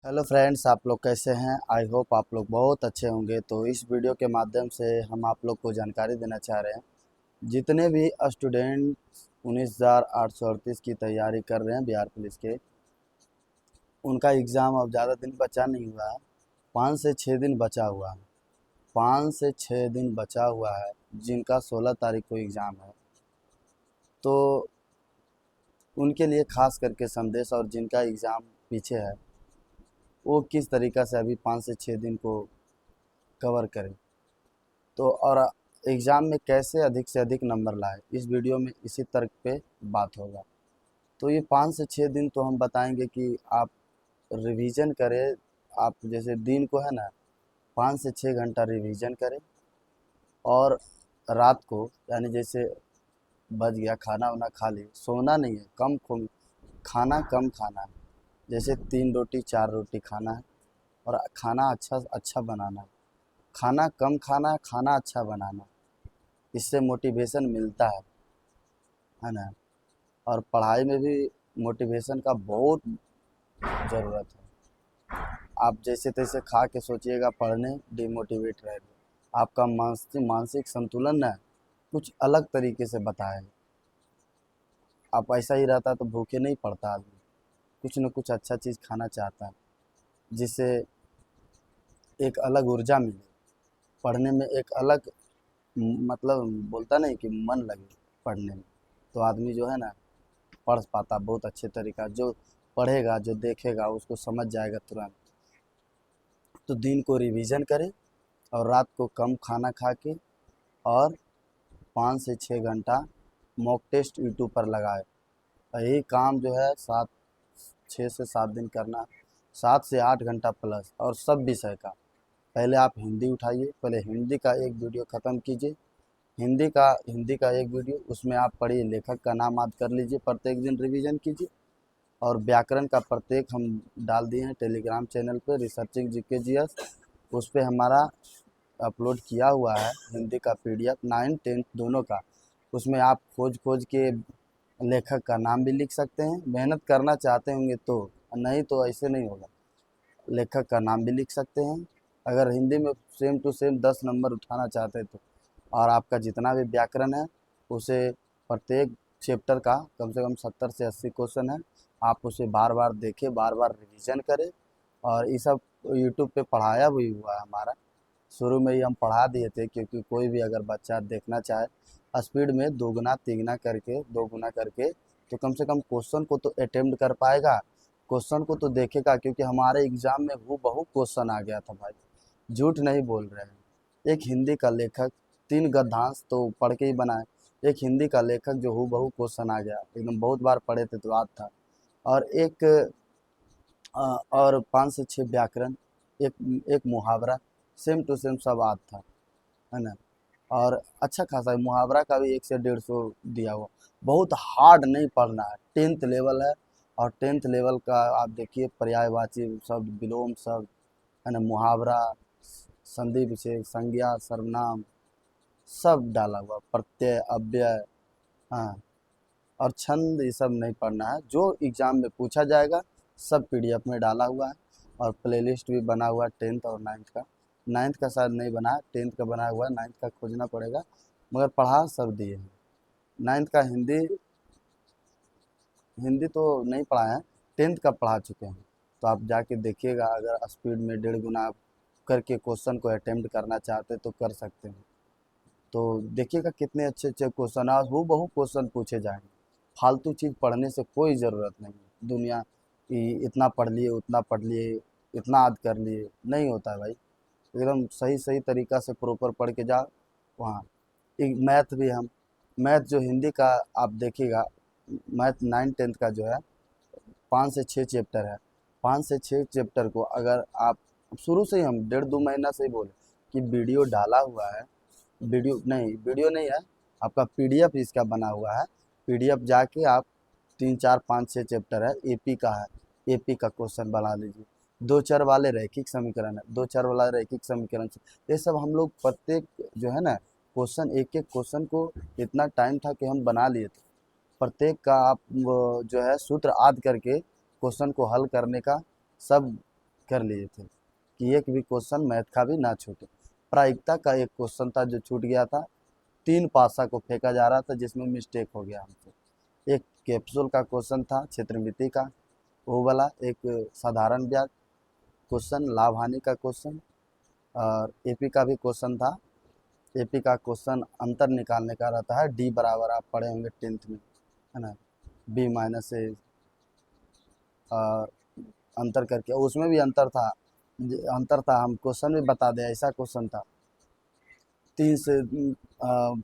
Hello friends, आप लोग कैसे हैं। आई होप आप लोग बहुत अच्छे होंगे। तो इस वीडियो के माध्यम से हम आप लोग को जानकारी देना चाह रहे हैं, जितने भी स्टूडेंट 19,838 की तैयारी कर रहे हैं बिहार पुलिस के, उनका एग्ज़ाम अब ज़्यादा दिन बचा नहीं हुआ है। 5 से 6 दिन बचा हुआ है। 5 से 6 दिन बचा हुआ है, जिनका 16 तारीख को एग्ज़ाम है। तो उनके लिए खास करके संदेश, और जिनका एग्ज़ाम पीछे है, वो किस तरीक़ा से अभी 5 से 6 दिन को कवर करें। तो और एग्ज़ाम में कैसे अधिक से अधिक नंबर लाए, इस वीडियो में इसी तर्क पे बात होगा। तो ये 5 से 6 दिन तो हम बताएंगे कि आप रिवीजन करें। आप जैसे दिन को है ना, 5 से 6 घंटा रिवीजन करें, और रात को यानी जैसे बज गया, खाना वाना खा लिए, सोना नहीं है, खाना कम खाना है। जैसे 3 रोटी 4 रोटी खाना है, और खाना अच्छा अच्छा बनाना है। खाना कम खाना है, खाना अच्छा बनाना है। इससे मोटिवेशन मिलता है ना। और पढ़ाई में भी मोटिवेशन का बहुत ज़रूरत है। आप जैसे तैसे खा के सोचिएगा पढ़ने, डिमोटिवेट रहेगा। आपका मानसिक मानसिक संतुलन ना कुछ अलग तरीके से बताएगा। आप ऐसा ही रहता तो भूखे नहीं पड़ता आदमी, कुछ न कुछ अच्छा चीज़ खाना चाहता है, जिससे एक अलग ऊर्जा मिले, पढ़ने में एक अलग मतलब बोलता नहीं कि मन लगे पढ़ने में। तो आदमी जो है ना, पढ़ पाता बहुत अच्छे तरीका। जो पढ़ेगा, जो देखेगा, उसको समझ जाएगा तुरंत। तो दिन को रिवीजन करें, और रात को कम खाना खा के, और 5 से 6 घंटा मॉक टेस्ट यूट्यूब पर लगाए। यही काम जो है 6 से 7 दिन करना, 7 से 8 घंटा प्लस, और सब विषय का। पहले आप हिंदी उठाइए, पहले हिंदी का एक वीडियो ख़त्म कीजिए। हिंदी का एक वीडियो, उसमें आप पढ़िए, लेखक का नाम याद कर लीजिए, प्रत्येक दिन रिवीजन कीजिए। और व्याकरण का प्रत्येक हम डाल दिए हैं टेलीग्राम चैनल पे, रिसर्चिंग जीके जीएस। उस पे हमारा अपलोड किया हुआ है हिंदी का पीडीएफ, 9th 10th दोनों का। उसमें आप खोज खोज के लेखक का नाम भी लिख सकते हैं, मेहनत करना चाहते होंगे तो। नहीं तो ऐसे नहीं होगा, लेखक का नाम भी लिख सकते हैं। अगर हिंदी में सेम टू सेम 10 नंबर उठाना चाहते हैं तो। और आपका जितना भी व्याकरण है, उसे प्रत्येक चैप्टर का कम से कम 70 से 80 क्वेश्चन है। आप उसे बार बार देखें, बार बार रिवीजन करें। और ये सब यूट्यूब पे पढ़ाया भी हुआ है हमारा। शुरू में ही हम पढ़ा दिए थे, क्योंकि कोई भी अगर बच्चा देखना चाहे स्पीड में दोगुना तिगुना करके, 2 गुना करके, तो कम से कम क्वेश्चन को तो अटेम्प्ट कर पाएगा, क्वेश्चन को तो देखेगा। क्योंकि हमारे एग्जाम में हूबहू क्वेश्चन आ गया था भाई, झूठ नहीं बोल रहे हैं। एक हिंदी का लेखक, 3 गद्यांश तो पढ़ के ही बनाए। एक हिंदी का लेखक जो हूबहू क्वेश्चन आ गया एकदम, बहुत बार पढ़े थे तो याद था। और एक और 5 से 6 व्याकरण, एक एक मुहावरा, सेम टू सेम सब याद था, है ना। और अच्छा खासा मुहावरा का भी 100 से 150 दिया हुआ। बहुत हार्ड नहीं पढ़ना है, 10th लेवल है। और 10th लेवल का आप देखिए, पर्यायवाची शब्द, विलोम शब्द, है ना, मुहावरा, संधि विशेष, संज्ञा, सर्वनाम, सब डाला हुआ, प्रत्यय, अव्यय, हाँ। और छंद ये सब नहीं पढ़ना है, जो एग्जाम में पूछा जाएगा सब पीडीएफ में डाला हुआ है। और प्लेलिस्ट भी बना हुआ है 10th और 9th का। 9th का शायद नहीं बना है, 10th का बना हुआ है, 9th का खोजना पड़ेगा। मगर पढ़ा सब दिए हैं। 9th का हिंदी, हिंदी तो नहीं पढ़ाए हैं, 10th का पढ़ा चुके हैं। तो आप जाके देखिएगा, अगर स्पीड में 1.5 गुना आप करके क्वेश्चन को अटेम्प्ट करना चाहते तो कर सकते हैं। तो देखिएगा कितने अच्छे अच्छे क्वेश्चन, आज हूबहू क्वेश्चन पूछे जाएंगे। फालतू चीज़ पढ़ने से कोई ज़रूरत नहीं है दुनिया की। इतना पढ़ लिए, उतना पढ़ लिए, इतना याद कर लिए, नहीं होता है भाई। एकदम सही सही तरीका से प्रॉपर पढ़ के जाओ वहाँ। एक मैथ भी हम, मैथ जो हिंदी का आप देखिएगा, मैथ 9th 10th का जो है, 5 से 6 चैप्टर है। 5 से 6 चैप्टर को अगर आप शुरू से ही, हम 1.5 2 महीना से ही बोले कि वीडियो डाला हुआ है। वीडियो नहीं है, आपका पीडीएफ इसका बना हुआ है। पीडीएफ जाके आप 3 4 5 6 चैप्टर है, एपी का है, एपी का क्वेश्चन बना लीजिए। 2 चर वाले रैखिक समीकरण है, 2 चर वाला रैखिक समीकरण से, ये सब हम लोग प्रत्येक जो है ना क्वेश्चन, एक एक क्वेश्चन को इतना टाइम था कि हम बना लिए थे। प्रत्येक का आप वो जो है सूत्र याद करके क्वेश्चन को हल करने का सब कर लिए थे कि एक भी क्वेश्चन मैथ का भी ना छूटे। प्रायिकता का एक क्वेश्चन था जो छूट गया था, 3 पासा को फेंका जा रहा था जिसमें मिस्टेक हो गया हमसे। एक कैप्सूल का क्वेश्चन था क्षेत्रमिति का, वो वाला एक साधारण ब्याज क्वेश्चन, लाभ हानि का क्वेश्चन, और एपी का भी क्वेश्चन था। एपी का क्वेश्चन अंतर निकालने का रहता है, डी बराबर आप पढ़े होंगे 10th में, है ना, बी माइनस ए, और अंतर करके उसमें भी अंतर था, हम क्वेश्चन भी बता दें, ऐसा क्वेश्चन था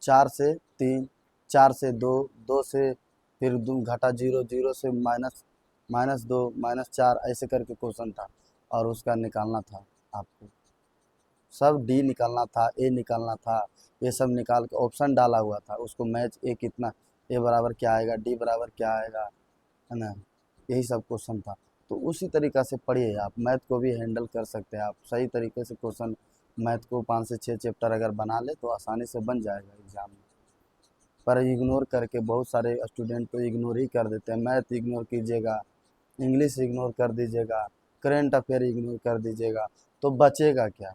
4 से 3, 4 से 2, 2 से फिर घटा 0, 0 से -2, -4, ऐसे करके क्वेश्चन था और उसका निकालना था आपको। सब डी निकालना था, ए निकालना था, ये सब निकाल के ऑप्शन डाला हुआ था, उसको मैच ए कितना, ए बराबर क्या आएगा, डी बराबर क्या आएगा, है ना, यही सब क्वेश्चन था। तो उसी तरीक़ा से पढ़िए, आप मैथ को भी हैंडल कर सकते हैं। आप सही तरीके से क्वेश्चन मैथ को 5 से 6 चैप्टर अगर बना ले तो आसानी से बन जाएगा एग्ज़ाम में। पर इग्नोर करके बहुत सारे स्टूडेंट तो इग्नोर ही कर देते हैं। मैथ इग्नोर कीजिएगा, इंग्लिश इग्नोर कर दीजिएगा, करेंट अफेयर इग्नोर कर दीजिएगा, तो बचेगा क्या?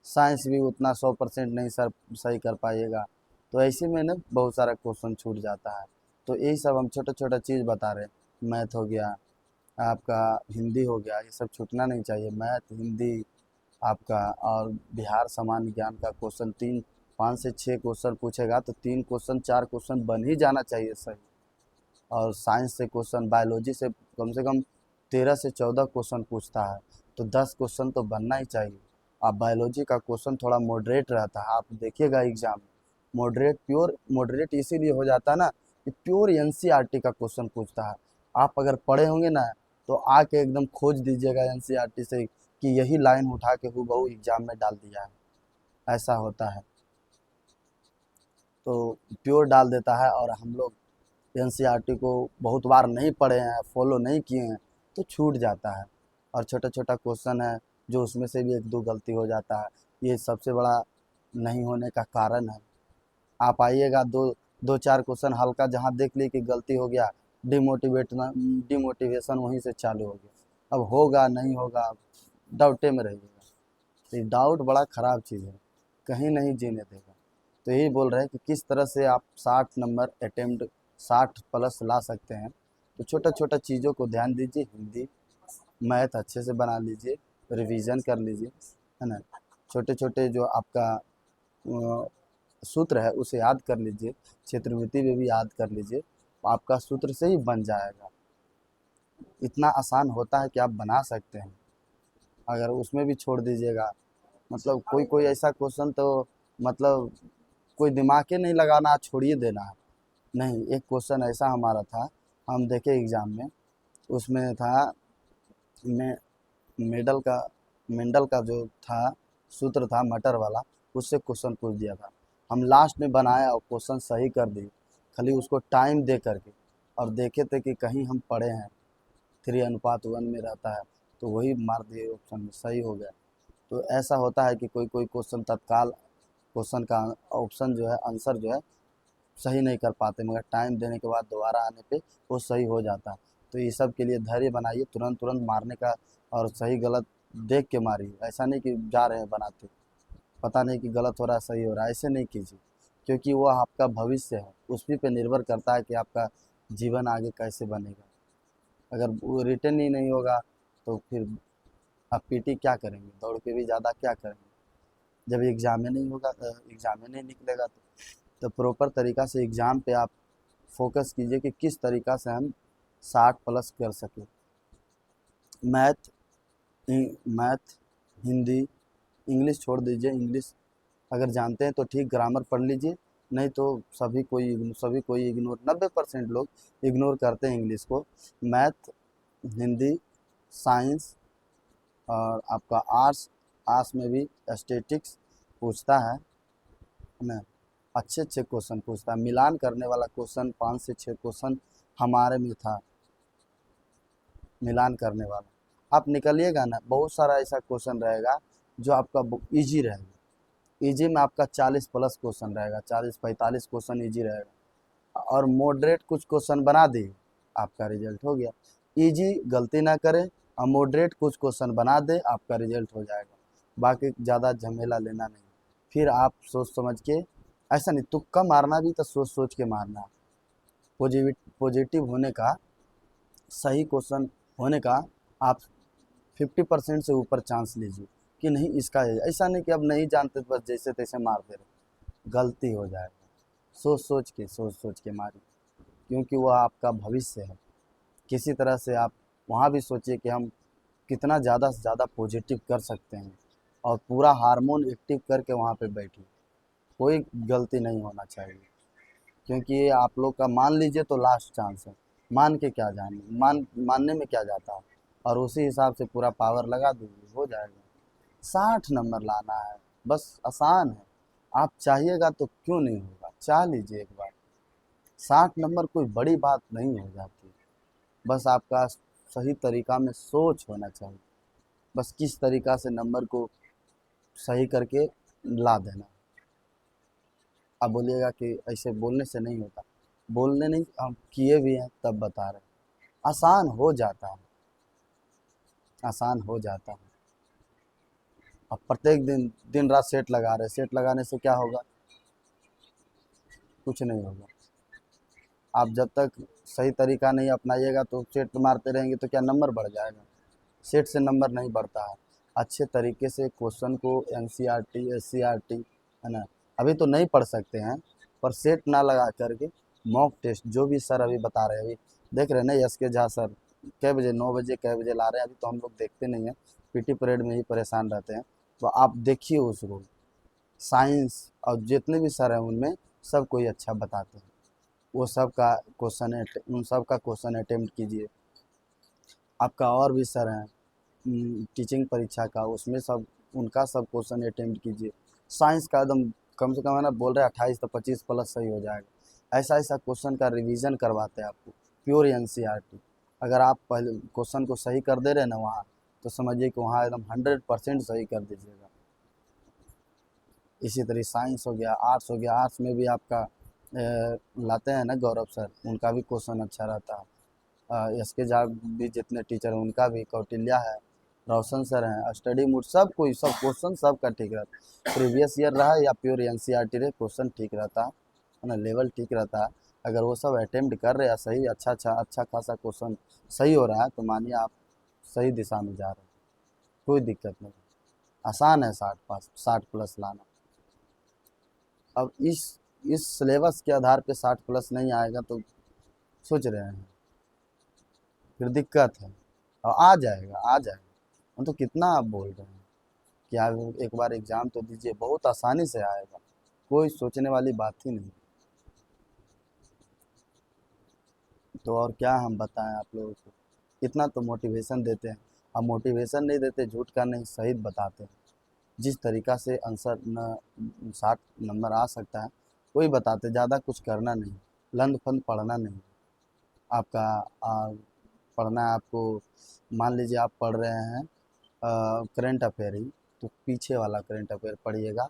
साइंस भी उतना 100% नहीं सर सही कर पाइएगा। तो ऐसे में ना बहुत सारा क्वेश्चन छूट जाता है। तो यही सब हम छोटा छोटा चीज़ बता रहे हैं। मैथ हो गया आपका, हिंदी हो गया, ये सब छूटना नहीं चाहिए। मैथ, हिंदी आपका, और बिहार सामान्य ज्ञान का क्वेश्चन 5 से 6 क्वेश्चन पूछेगा तो 3 क्वेश्चन 4 क्वेश्चन बन ही जाना चाहिए सही। और साइंस से क्वेश्चन, बायोलॉजी से कम 13 से 14 क्वेश्चन पूछता है, तो 10 क्वेश्चन तो बनना ही चाहिए। अब बायोलॉजी का क्वेश्चन थोड़ा मॉडरेट रहता है, आप देखिएगा एग्जाम में प्योर मॉडरेट इसीलिए हो जाता है ना कि प्योर एनसीईआरटी का क्वेश्चन पूछता है। आप अगर पढ़े होंगे ना तो आके एकदम खोज दीजिएगा एनसीईआरटी से कि यही लाइन उठा के हूबहू एग्जाम में डाल दिया है, ऐसा होता है। तो प्योर डाल देता है, और हम लोग एनसीईआरटी को बहुत बार नहीं पढ़े हैं, फॉलो नहीं किए हैं, तो छूट जाता है। और छोटा छोटा क्वेश्चन है जो उसमें से भी 1-2 गलती हो जाता है, ये सबसे बड़ा नहीं होने का कारण है। आप आइएगा 2-4 क्वेश्चन हल्का जहाँ देख ली कि गलती हो गया, डिमोटिवेशन वहीं से चालू हो गया। अब होगा नहीं होगा, डाउटे में रहिएगा। तो ये डाउट बड़ा ख़राब चीज़ है, कहीं नहीं जीने देगा। तो यही बोल रहे हैं कि किस तरह से आप 60 नंबर अटेम्प्ट 60 प्लस ला सकते हैं। तो छोटा छोटा चीज़ों को ध्यान दीजिए, हिंदी मैथ अच्छे से बना लीजिए, रिवीजन कर लीजिए, है ना, छोटे छोटे जो आपका सूत्र है उसे याद कर लीजिए, क्षेत्रमिति में भी याद कर लीजिए, आपका सूत्र से ही बन जाएगा। इतना आसान होता है कि आप बना सकते हैं। अगर उसमें भी छोड़ दीजिएगा, मतलब कोई कोई ऐसा क्वेश्चन तो मतलब कोई दिमाग ही नहीं लगाना, छोड़िए देना है। नहीं, एक क्वेश्चन ऐसा हमारा था, हम देखे एग्ज़ाम में, उसमें था में मेडल का मेंडल का जो था सूत्र था मटर वाला, उससे क्वेश्चन पूछ दिया था। हम लास्ट में बनाया और क्वेश्चन सही कर दिए, खाली उसको टाइम दे करके, और देखे थे कि कहीं हम पढ़े हैं 3:1 में रहता है, तो वही मार दिए, ऑप्शन में सही हो गया। तो ऐसा होता है कि कोई कोई क्वेश्चन तत्काल क्वेश्चन का ऑप्शन जो है, आंसर जो है सही नहीं कर पाते, मगर टाइम देने के बाद दोबारा आने पे वो सही हो जाता है। तो ये सब के लिए धैर्य बनाइए, तुरंत तुरंत मारने का, और सही गलत देख के मारिए। ऐसा नहीं कि जा रहे हैं बनाते, पता नहीं कि गलत हो रहा है सही हो रहा है, ऐसे नहीं कीजिए, क्योंकि वो आपका भविष्य है, उसी पे निर्भर करता है कि आपका जीवन आगे कैसे बनेगा। अगर वो रिटर्न ही नहीं होगा तो फिर आप पीटी क्या करेंगे, दौड़ के भी ज़्यादा क्या करेंगे, जब एग्ज़ाम में नहीं होगा, एग्ज़ाम में नहीं निकलेगा। तो प्रॉपर तरीक़ा से एग्ज़ाम पे आप फोकस कीजिए कि किस तरीक़ा से हम 60 प्लस कर सकें। मैथ मैथ, हिंदी, इंग्लिश छोड़ दीजिए। इंग्लिश अगर जानते हैं तो ठीक, ग्रामर पढ़ लीजिए, नहीं तो सभी कोई इग्नोर, 90% लोग इग्नोर करते हैं इंग्लिश को। मैथ, हिंदी, साइंस, और आपका आर्ट्स, आर्ट्स में भी स्टैटिक्स पूछता है ना, अच्छे अच्छे क्वेश्चन पूछता है। मिलान करने वाला क्वेश्चन 5 से 6 क्वेश्चन हमारे में था, मिलान करने वाला। आप निकलिएगा ना, बहुत सारा ऐसा क्वेश्चन रहेगा जो आपका ईजी रहेगा। ईजी में आपका 40 प्लस क्वेश्चन रहेगा, 40-45 क्वेश्चन ईजी रहेगा, और मॉडरेट कुछ क्वेश्चन बना दिए, आपका रिजल्ट हो गया। ईजी गलती ना करें मॉडरेट कुछ क्वेश्चन बना दे, आपका रिजल्ट हो जाएगा। बाकी ज़्यादा झमेला लेना नहीं। फिर आप सोच समझ के, ऐसा नहीं तुक्का मारना भी तो सोच सोच के मारना। पॉजिटिव होने का, सही क्वेश्चन होने का आप 50% से ऊपर चांस लीजिए कि नहीं इसका है। ऐसा नहीं कि अब नहीं जानते तो बस जैसे तैसे मार दे रहे, गलती हो जाएगा। सोच सोच के मारिए, क्योंकि वह आपका भविष्य है। किसी तरह से आप वहाँ भी सोचिए कि हम कितना ज़्यादा से ज़्यादा पॉजिटिव कर सकते हैं, और पूरा हार्मोन एक्टिव करके वहाँ पे बैठिए। कोई गलती नहीं होना चाहिए, क्योंकि ये आप लोग का मान लीजिए तो लास्ट चांस है। मान के क्या जाने, मानने में क्या जाता है। और उसी हिसाब से पूरा पावर लगा दीजिए, हो जाएगा। 60 नंबर लाना है, बस आसान है। आप चाहिएगा तो क्यों नहीं होगा, चाह लीजिए एक बार। 60 नंबर कोई बड़ी बात नहीं हो जाती, बस आपका सही तरीका में सोच होना चाहिए। बस किस तरीका से नंबर को सही करके ला देना। आप बोलिएगा कि ऐसे बोलने से नहीं होता, बोलने नहीं, हम किए भी हैं तब बता रहे हैं। आसान हो जाता है, आसान हो जाता है। अब प्रत्येक दिन दिन रात सेट लगा रहे, सेट लगाने से क्या होगा, कुछ नहीं होगा। आप जब तक सही तरीका नहीं अपनाइएगा तो सेट मारते रहेंगे तो क्या नंबर बढ़ जाएगा। सेट से नंबर नहीं बढ़ता है। अच्छे तरीके से क्वेश्चन को एनसीईआरटी एससीईआरटी है ना, अभी तो नहीं पढ़ सकते हैं, पर सेट ना लगा करके मॉक टेस्ट जो भी सर अभी बता रहे हैं, अभी देख रहे हैं ना एस के झा सर कै बजे 9 बजे कै बजे ला रहे हैं। अभी तो हम लोग देखते नहीं हैं, पीटी परेड में ही परेशान रहते हैं। तो आप देखिए उसको, साइंस और जितने भी सर हैं उनमें सब कोई अच्छा बताते हैं। वो सब का क्वेश्चन, उन सब का क्वेश्चन अटेम्प्ट कीजिए। आपका और भी सर हैं टीचिंग परीक्षा का, उसमें सब उनका सब क्वेश्चन अटेम्प्ट कीजिए। साइंस का एकदम कम से कम है ना, बोल रहे 28 तो 25 प्लस सही हो जाएगा। ऐसा ऐसा क्वेश्चन का रिवीजन करवाते हैं आपको, प्योर एनसीईआरटी। अगर आप पहले क्वेश्चन को सही कर दे रहे हैं ना वहाँ, तो समझिए कि वहाँ एकदम 100% सही कर दीजिएगा। इसी तरह साइंस हो गया, आर्ट्स हो गया। आर्ट्स में भी आपका लाते हैं ना गौरव सर, उनका भी क्वेश्चन अच्छा रहता है। एस के झा भी जितने टीचर हैं उनका भी, कौटिल्या है, रोशन सर हैं, स्टडी मूड, सब कोई सब क्वेश्चन सबका ठीक रहता है। प्रीवियस ईयर रहा या प्योर एनसीईआरटी रहे, क्वेश्चन ठीक रहता है ना, लेवल ठीक रहता है। अगर वो सब अटेम्प्ट कर रहे हैं सही, अच्छा खासा क्वेश्चन सही हो रहा है, तो मानिए आप सही दिशा में जा रहे हैं, कोई दिक्कत नहीं। आसान है 60 प्लस लाना। अब इस सिलेबस के आधार पे 60 प्लस नहीं आएगा तो सोच रहे हैं, फिर दिक्कत है। और आ जाएगा, आ जाएगा। हम तो कितना आप बोल रहे हैं कि आप एक बार एग्ज़ाम तो दीजिए, बहुत आसानी से आएगा, कोई सोचने वाली बात ही नहीं। तो और क्या हम बताएं आप लोगों को, इतना तो मोटिवेशन देते हैं। अब मोटिवेशन नहीं देते, झूठ का नहीं सही बताते हैं। जिस तरीक़ा से आंसर न 60 नंबर आ सकता है वही बताते, ज़्यादा कुछ करना नहीं, लंद-फंद पढ़ना नहीं। आपका पढ़ना है आपको, मान लीजिए आप पढ़ रहे हैं करंट अफेयर ही, तो पीछे वाला करंट अफेयर पढ़िएगा,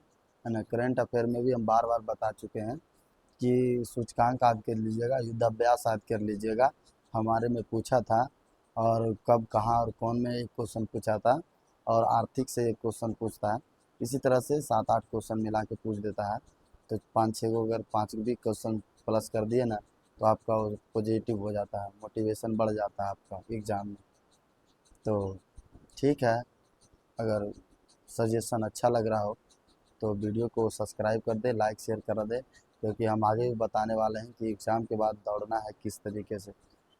है ना। करंट अफेयर में भी हम बार बार बता चुके हैं कि सूचकांक याद कर लीजिएगा, युद्धाभ्यास याद कर लीजिएगा, हमारे में पूछा था। और कब कहाँ और कौन में एक क्वेश्चन पूछा था, और आर्थिक से एक क्वेश्चन पूछता है। इसी तरह से 7-8 क्वेश्चन मिला के पूछ देता है। तो 5-6 को अगर 5 भी क्वेश्चन प्लस कर दिए ना, तो आपका पॉजिटिव हो जाता है, मोटिवेशन बढ़ जाता है आपका एग्ज़ाम में। तो ठीक है, अगर सजेशन अच्छा लग रहा हो तो वीडियो को सब्सक्राइब कर दे, लाइक शेयर कर दे, क्योंकि हम आगे भी बताने वाले हैं कि एग्ज़ाम के बाद दौड़ना है किस तरीके से,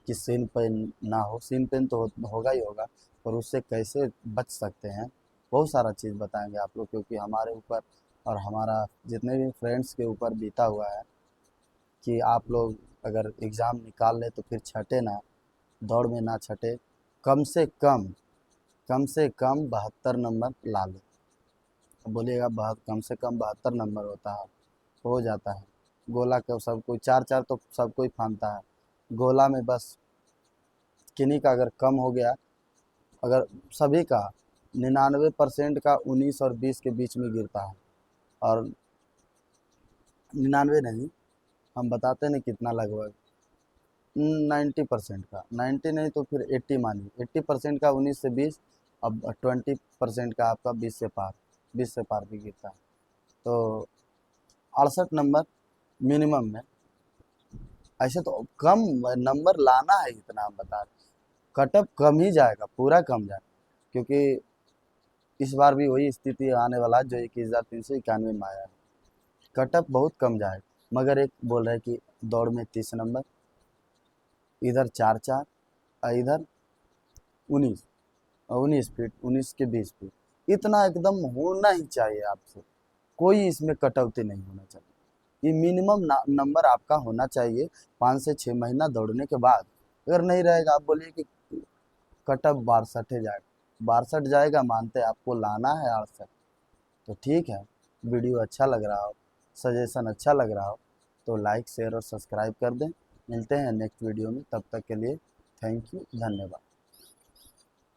कि सीन पेन ना हो। सीन पेन तो होगा ही होगा, पर उससे कैसे बच सकते हैं, बहुत सारा चीज़ बताएंगे आप लोग, क्योंकि हमारे ऊपर और हमारा जितने भी फ्रेंड्स के ऊपर बीता हुआ है कि आप लोग अगर एग्ज़ाम निकाल ले तो फिर छटे ना, दौड़ में ना छटे। कम से कम, कम से कम 72 नंबर ला ले। अब बोलिएगा बहुत, कम से कम 72 नंबर होता है, हो जाता है। गोला का सब कोई 4-4 तो सब कोई फानता है, गोला में बस किन्हीं का अगर कम हो गया, अगर सभी का 99% का 19 और 20 के बीच में गिरता है। और 99 नहीं, हम बताते नहीं कितना, लगभग 90% का, 90 नहीं तो फिर 80 मानिए, 80% का 19 से 20, अब 20% का आपका 20 से पार भी गिरता है। तो 68 नंबर मिनिमम में। ऐसे तो कम नंबर लाना है, इतना आप बता रहे, कटअप कम ही जाएगा, पूरा कम जाएगा, क्योंकि इस बार भी वही स्थिति आने वाला है जो 21,391 में आया है। कटअप बहुत कम जाएगा, मगर एक बोल रहे हैं कि दौड़ में 30 नंबर, इधर 4-4, इधर 19, 19 फीट, 19 के 20 फीट, इतना एकदम होना ही चाहिए आपसे। कोई इसमें कटौती नहीं होना चाहिए। ये मिनिमम नंबर आपका होना चाहिए 5 से 6 महीना दौड़ने के बाद। अगर नहीं रहेगा, आप बोलिए कि कटअप 62 जाएगा, 62 जाएगा, मानते हैं आपको लाना है 68, तो ठीक है। वीडियो अच्छा लग रहा हो, सजेशन अच्छा लग रहा हो, तो लाइक शेयर और सब्सक्राइब कर दें। मिलते हैं नेक्स्ट वीडियो में, तब तक के लिए थैंक यू, धन्यवाद।